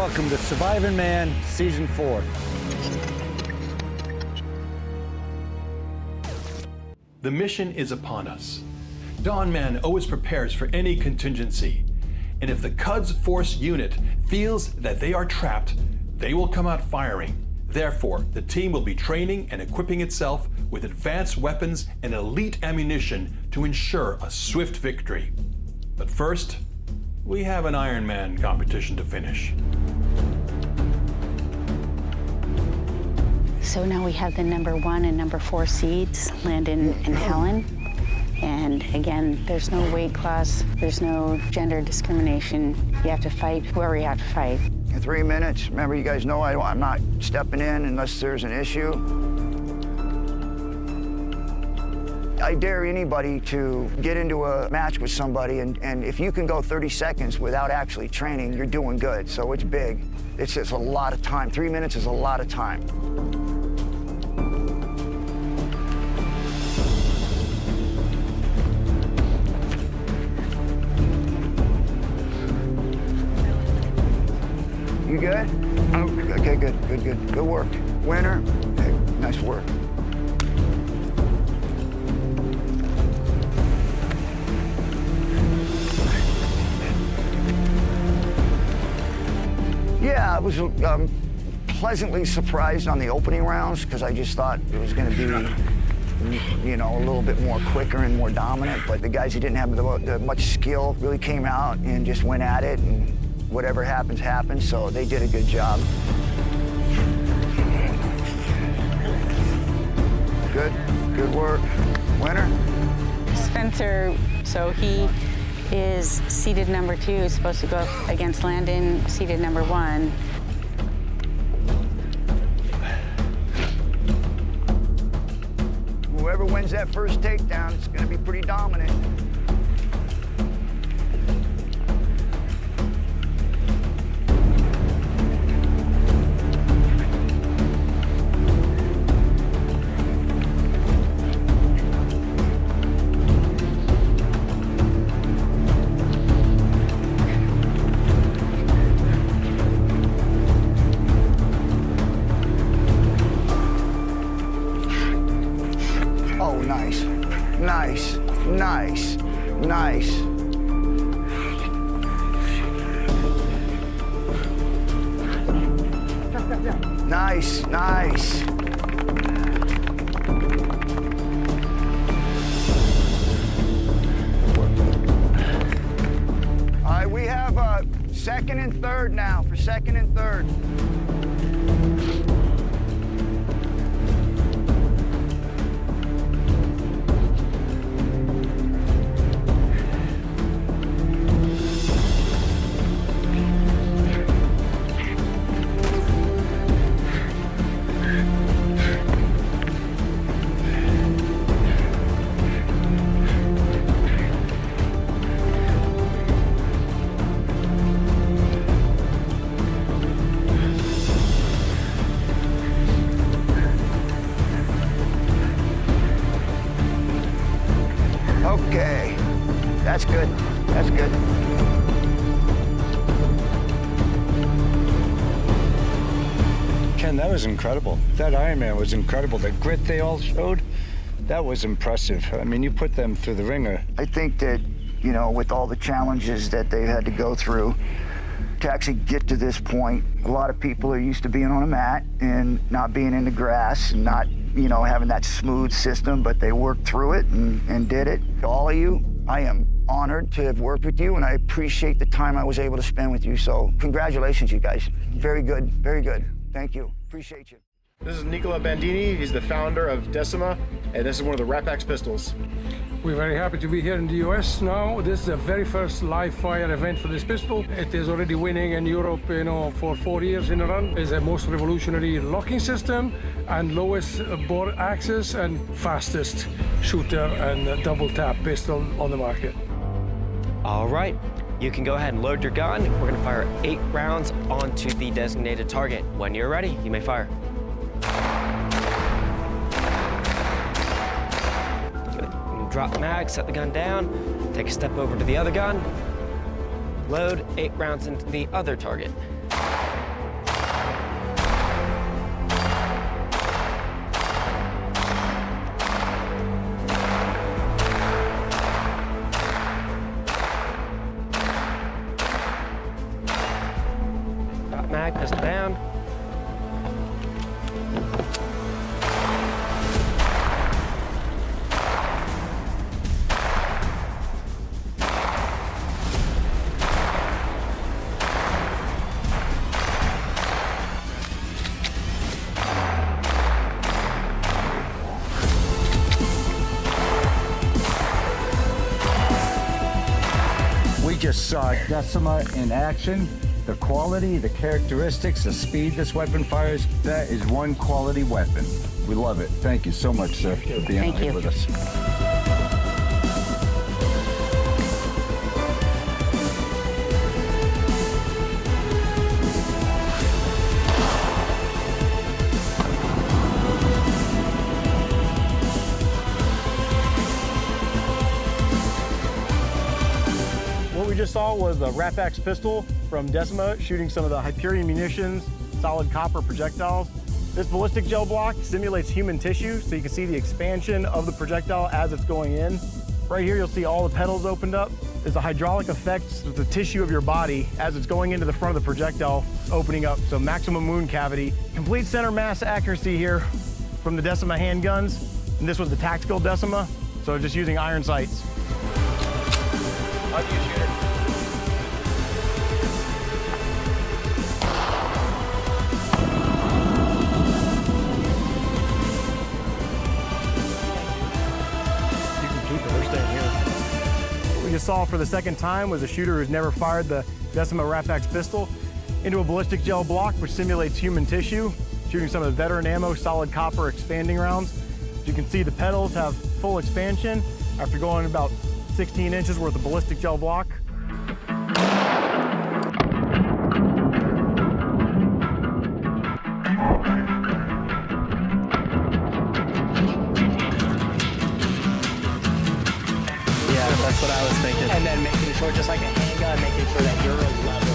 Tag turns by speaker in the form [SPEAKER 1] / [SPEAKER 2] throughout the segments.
[SPEAKER 1] welcome to Surviving Man Season 4.
[SPEAKER 2] The mission is upon us. Dawn Man always prepares for any contingency. And if the Cuds Force unit feels that they are trapped, they will come out firing. Therefore, the team will be training and equipping itself with advanced weapons and elite ammunition to ensure a swift victory. But first, we have an Iron Man competition to finish.
[SPEAKER 3] So now we have the #1 and #4 seeds, Landon and Helen. And again, there's no weight class, there's no gender discrimination. You have to fight whoever you have to fight.
[SPEAKER 4] In 3 minutes, remember, you guys know I'm not stepping in unless there's an issue. I dare anybody to get into a match with somebody, and if you can go 30 seconds without actually training, you're doing good. So it's big. It's just a lot of time. 3 minutes is a lot of time. You good? Oh, okay, good. Good work. Winner, hey, nice work. Yeah, I was pleasantly surprised on the opening rounds because I just thought it was going to be, you know, a little bit more quicker and more dominant. But the guys who didn't have the much skill really came out and just went at it, and whatever happens, happens. So they did a good job. Good work. Winner?
[SPEAKER 3] Spencer, so he is seeded #2, supposed to go up against Landon, seeded #1.
[SPEAKER 4] Whoever wins that first takedown, it's going to be pretty dominant. Oh, nice. Nice. All right, we have second and third now for second and third. Okay, that's good.
[SPEAKER 1] Ken, that was incredible. That Iron Man was incredible. The grit they all showed, that was impressive. I mean, you put them through the ringer.
[SPEAKER 4] I think that, you know, with all the challenges that they had to go through to actually get to this point, a lot of people are used to being on a mat and not being in the grass and not, you know, having that smooth system, but they worked through it and did it. To all of you, I am honored to have worked with you, and I appreciate the time I was able to spend with you. So congratulations, you guys. Very good. Thank you. Appreciate you.
[SPEAKER 5] This is Nicola Bandini. He's the founder of Decima, and this is one of the Rapax pistols.
[SPEAKER 6] We're very happy to be here in the US now. This is the very first live fire event for this pistol. It is already winning in Europe, you know, for 4 years in a run. It's the most revolutionary locking system and lowest bore access and fastest shooter and double tap pistol on the market.
[SPEAKER 7] All right, you can go ahead and load your gun. We're gonna fire 8 rounds onto the designated target. When you're ready, you may fire. Drop the mag, set the gun down, take a step over to the other gun, load 8 rounds into the other target.
[SPEAKER 1] just saw Decima in action. The quality, the characteristics, the speed this weapon fires, that is one quality weapon. We love it. Thank you so much, sir, for being
[SPEAKER 3] Thank
[SPEAKER 1] here
[SPEAKER 3] you.
[SPEAKER 1] with us.
[SPEAKER 5] What we just saw was a Rapax pistol from Decima shooting some of the Hyperion munitions, solid copper projectiles. This ballistic gel block simulates human tissue, so you can see the expansion of the projectile as it's going in. Right here, you'll see all the petals opened up. There's a hydraulic effect of the tissue of your body as it's going into the front of the projectile, opening up, so maximum wound cavity. Complete center mass accuracy here from the Decima handguns. And this was the tactical Decima, so just using iron sights. How do you shoot it? You can keep it, we're staying here. What we just saw for the second time was a shooter who's never fired the Decima Rapax pistol into a ballistic gel block, which simulates human tissue, shooting some of the veteran ammo, solid copper expanding rounds. As you can see, the petals have full expansion after going about 16 inches worth of ballistic gel block.
[SPEAKER 8] Yeah, that's what I was thinking. And then making sure, just like a handgun, making sure that you're level.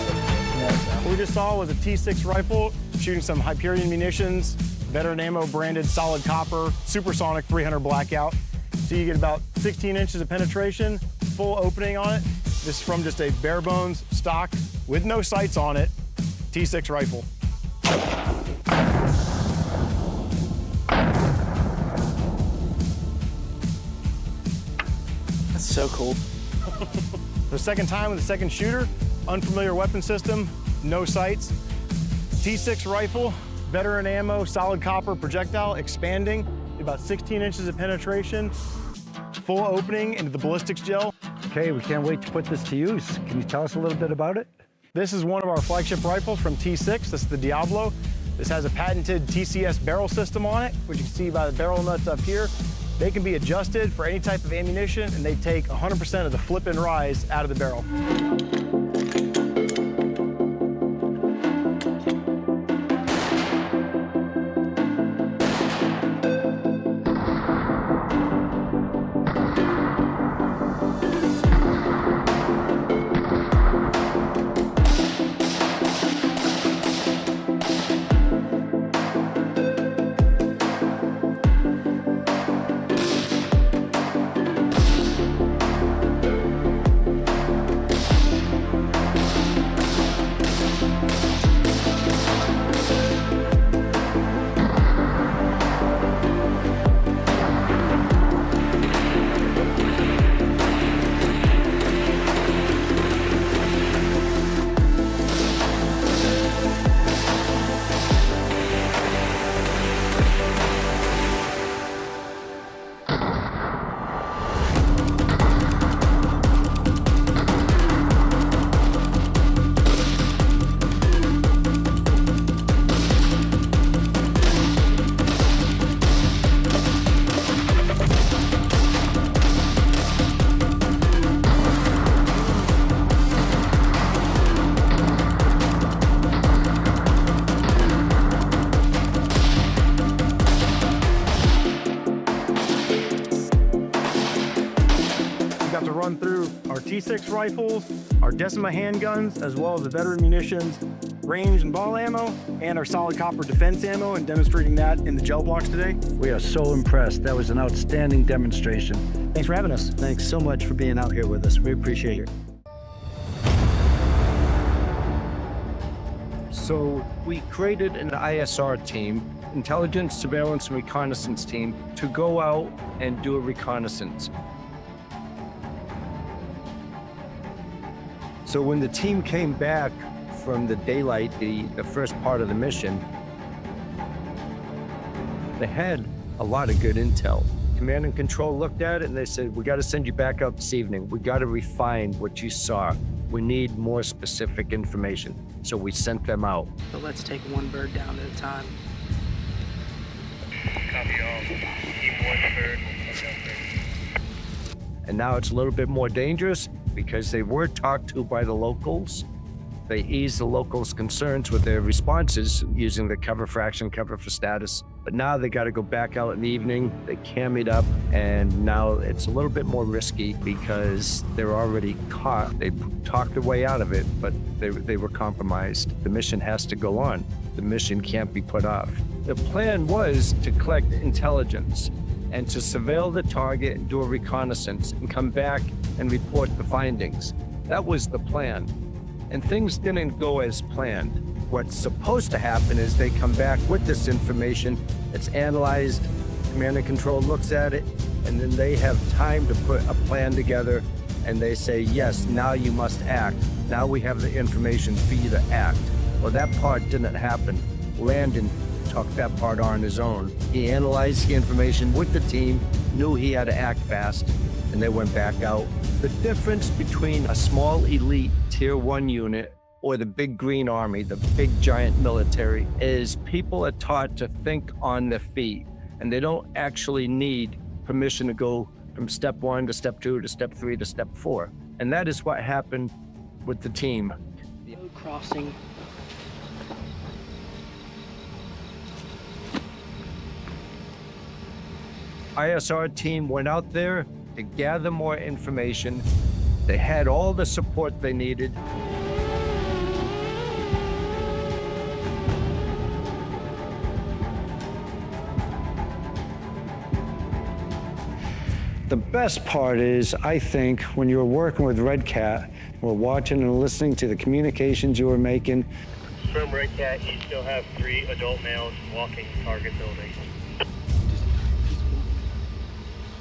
[SPEAKER 5] What we just saw was a T6 rifle shooting some Hyperion munitions, veteran ammo branded solid copper, supersonic 300 blackout. So you get about 16 inches of penetration, full opening on it. This is from just a bare bones stock with no sights on it, T6 rifle.
[SPEAKER 8] That's so cool.
[SPEAKER 5] The second time with the second shooter, unfamiliar weapon system, no sights. T6 rifle, veteran ammo, solid copper projectile, expanding, about 16 inches of penetration, full opening into the ballistics gel.
[SPEAKER 1] Okay, we can't wait to put this to use. Can you tell us a little bit about it?
[SPEAKER 5] This is one of our flagship rifles from T6. This is the Diablo. This has a patented TCS barrel system on it, which you can see by the barrel nuts up here. They can be adjusted for any type of ammunition, and they take 100% of the flip and rise out of the barrel. Run through our T6 rifles, our Decima handguns, as well as the veteran munitions, range and ball ammo, and our solid copper defense ammo, and demonstrating that in the gel blocks today.
[SPEAKER 1] We are so impressed. That was an outstanding demonstration.
[SPEAKER 8] Thanks for having us. Thanks so much for being out here with us. We appreciate it.
[SPEAKER 6] So we created an ISR team, intelligence, surveillance, and reconnaissance team, to go out and do a reconnaissance. So when the team came back from the daylight, the first part of the mission, they had a lot of good intel. Command and control looked at it and they said, we got to send you back out this evening. We got to refine what you saw.
[SPEAKER 9] We need more specific information. So we sent them out.
[SPEAKER 8] So let's take one bird down at a time.
[SPEAKER 10] Copy all. Keep one bird.
[SPEAKER 9] And now it's a little bit more dangerous because they were talked to by the locals. They eased the locals' concerns with their responses using the cover for action, cover for status. But now they got to go back out in the evening. They cam it up, and now it's a little bit more risky because they're already caught. They talked their way out of it, but they were compromised. The mission has to go on. The mission can't be put off. The plan was to collect intelligence and to surveil the target and do a reconnaissance and come back and report the findings. That was the plan. And things didn't go as planned. What's supposed to happen is they come back with this information, it's analyzed, command and control looks at it, and then they have time to put a plan together, and they say, yes, now you must act. Now we have the information for you to act. Well, that part didn't happen. Landon took that part on his own. He analyzed the information with the team, knew he had to act fast, and they went back out. The difference between a small elite tier 1 unit or the big green army, the big giant military, is people are taught to think on their feet, and they don't actually need permission to go from step 1 to step 2 to step 3 to step 4. And that is what happened with the team.
[SPEAKER 8] The road crossing.
[SPEAKER 9] ISR team went out there to gather more information. They had all the support they needed. The best part is, I think, when you were working with Red Cat, we're watching and listening to the communications you were making.
[SPEAKER 10] From Red Cat, you still have 3 adult males walking target building.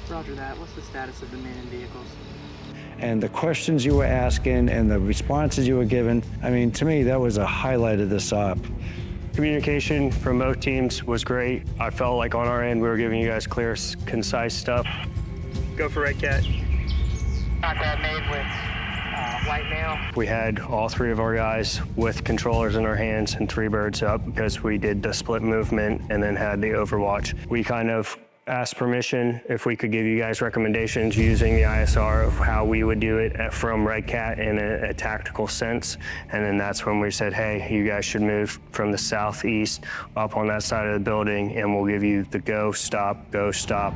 [SPEAKER 8] Roger that. What's the status of the men and vehicles?
[SPEAKER 9] And the questions you were asking and the responses you were given, I mean, to me, that was a highlight of this op.
[SPEAKER 10] Communication from both teams was great. I felt like on our end, we were giving you guys clear, concise stuff. Go for Red Cat.
[SPEAKER 8] Contact made with white male.
[SPEAKER 10] We had all 3 of our guys with controllers in our hands and 3 birds up because we did the split movement and then had the overwatch. We kind of asked permission if we could give you guys recommendations using the ISR of how we would do it from Red Cat in a tactical sense. And then that's when we said, hey, you guys should move from the southeast up on that side of the building and we'll give you the go, stop, go, stop.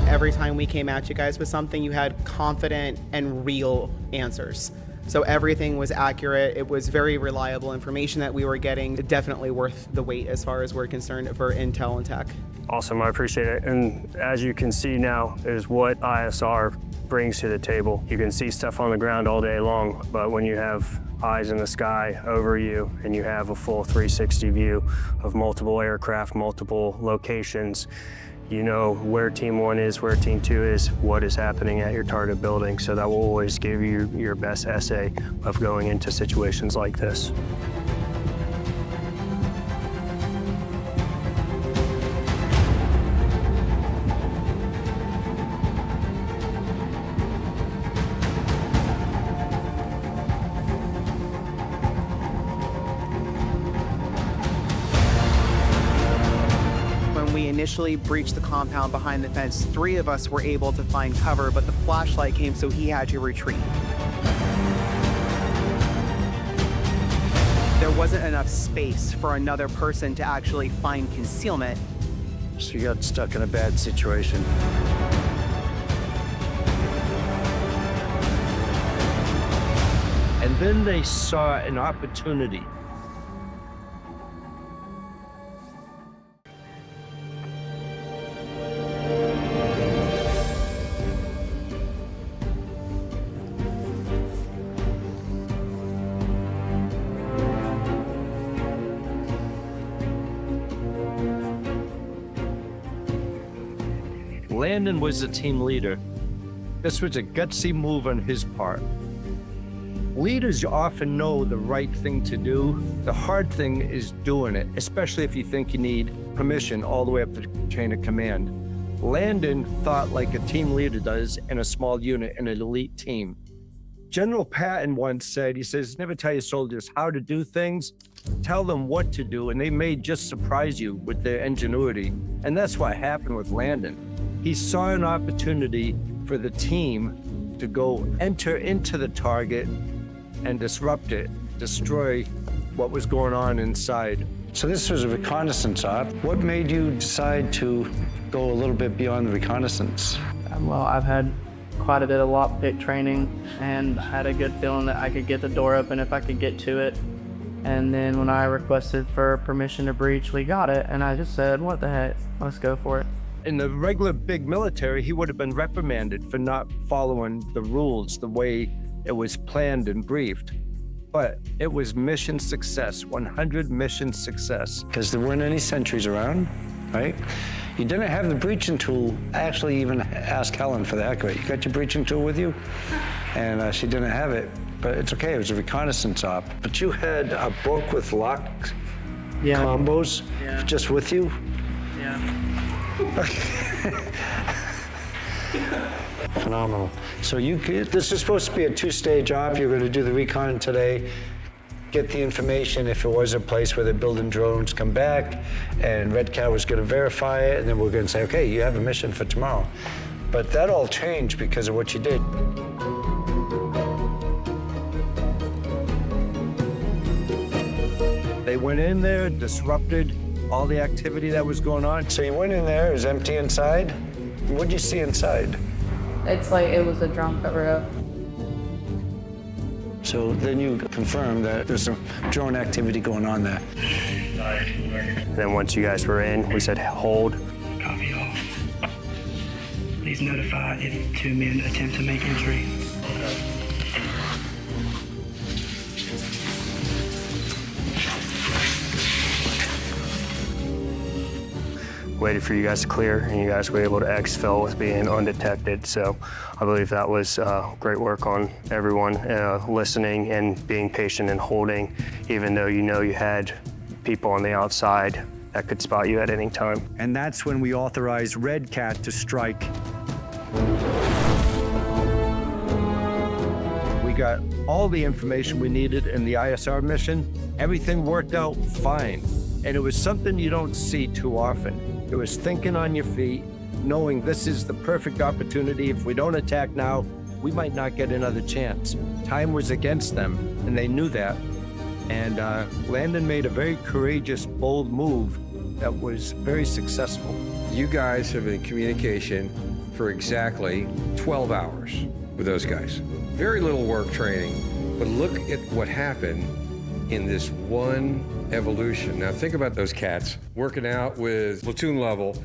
[SPEAKER 11] Every time we came at you guys with something, you had confident and real answers. So everything was accurate. It was very reliable information that we were getting. Definitely worth the wait as far as we're concerned for intel and tech.
[SPEAKER 10] Awesome, I appreciate it. And as you can see now is what ISR brings to the table. You can see stuff on the ground all day long, but when you have eyes in the sky over you and you have a full 360 view of multiple aircraft, multiple locations, you know where Team 1 is, where Team 2 is, what is happening at your target building. So that will always give you your best essay of going into situations like this.
[SPEAKER 11] Initially breached the compound behind the fence. 3 of us were able to find cover, but the flashlight came, so he had to retreat. There wasn't enough space for another person to actually find concealment.
[SPEAKER 9] So you got stuck in a bad situation. And then they saw an opportunity. Landon was the team leader. This was a gutsy move on his part. Leaders often know the right thing to do. The hard thing is doing it, especially if you think you need permission all the way up the chain of command. Landon thought like a team leader does in a small unit, in an elite team. General Patton once said, he says, never tell your soldiers how to do things, tell them what to do, and they may just surprise you with their ingenuity. And that's what happened with Landon. He saw an opportunity for the team to go enter into the target and disrupt it, destroy what was going on inside.
[SPEAKER 12] So this was a reconnaissance op. What made you decide to go a little bit beyond the reconnaissance?
[SPEAKER 8] Well, I've had quite a bit of lockpick training and had a good feeling that I could get the door open if I could get to it. And then when I requested for permission to breach, we got it. And I just said, what the heck, let's go for it.
[SPEAKER 9] In the regular big military, he would have been reprimanded for not following the rules the way it was planned and briefed. But it was mission success, 100 mission success.
[SPEAKER 12] Because there weren't any sentries around, right? You didn't have the breaching tool. I actually even asked Helen for the accurate. You got your breaching tool with you? And she didn't have it, but it's okay, it was a reconnaissance op. But you had a book with lock combos just with you?
[SPEAKER 8] Yeah.
[SPEAKER 12] Phenomenal. So this is supposed to be a two-stage op. You're going to do the recon today, get the information if it was a place where they're building drones, come back, and Red Cat was going to verify it, and then we're going to say, okay, you have a mission for tomorrow. But that all changed because of what you did.
[SPEAKER 9] They went in there, disrupted all the activity that was going on.
[SPEAKER 12] So you went in there, it was empty inside. What'd you see inside?
[SPEAKER 13] It's like it was a drone cover-up.
[SPEAKER 12] So then you confirmed that there's some drone activity going on there.
[SPEAKER 10] And then once you guys were in, we said hold.
[SPEAKER 14] Copy all. Please notify if 2 men attempt to make entry.
[SPEAKER 10] Waited for you guys to clear, and you guys were able to exfil with being undetected. So I believe that was great work on everyone, listening and being patient and holding, even though you know you had people on the outside that could spot you at any time.
[SPEAKER 15] And that's when we authorized Red Cat to strike.
[SPEAKER 9] We got all the information we needed in the ISR mission. Everything worked out fine. And it was something you don't see too often. It was thinking on your feet, knowing this is the perfect opportunity. If we don't attack now, we might not get another chance. Time was against them, and they knew that. And Landon made a very courageous, bold move that was very successful.
[SPEAKER 16] You guys have been in communication for exactly 12 hours with those guys. Very little work training, but look at what happened in this one evolution. Now think about those cats working out with platoon level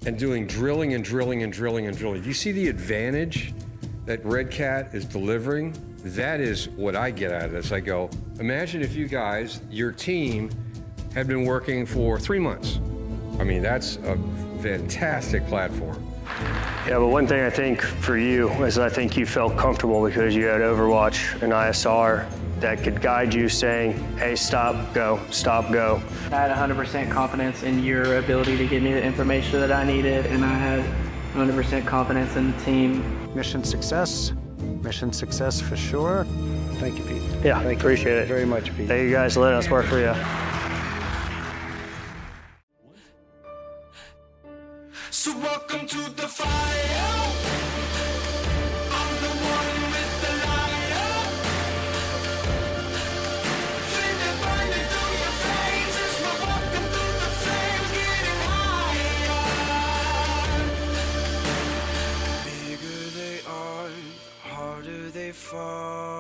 [SPEAKER 16] and doing drilling and drilling and drilling and drilling. Do you see the advantage that Red Cat is delivering? That is what I get out of this. I go, imagine if you guys, your team, had been working for 3 months. I mean, that's a fantastic platform.
[SPEAKER 10] Yeah, but one thing I think for you is I think you felt comfortable because you had Overwatch and ISR that could guide you saying, hey, stop, go, stop, go.
[SPEAKER 8] I had 100% confidence in your ability to give me the information that I needed, and I had 100% confidence in the team.
[SPEAKER 15] Mission success for sure.
[SPEAKER 12] Thank you, Pete.
[SPEAKER 10] Yeah, appreciate it
[SPEAKER 15] very much, Pete.
[SPEAKER 10] Thank you guys for letting us work for you.
[SPEAKER 17] So welcome to the fire. I'm the one with the liar. Feel it burning through your veins as we're walking through the flames, getting higher. Bigger they are, harder they fall.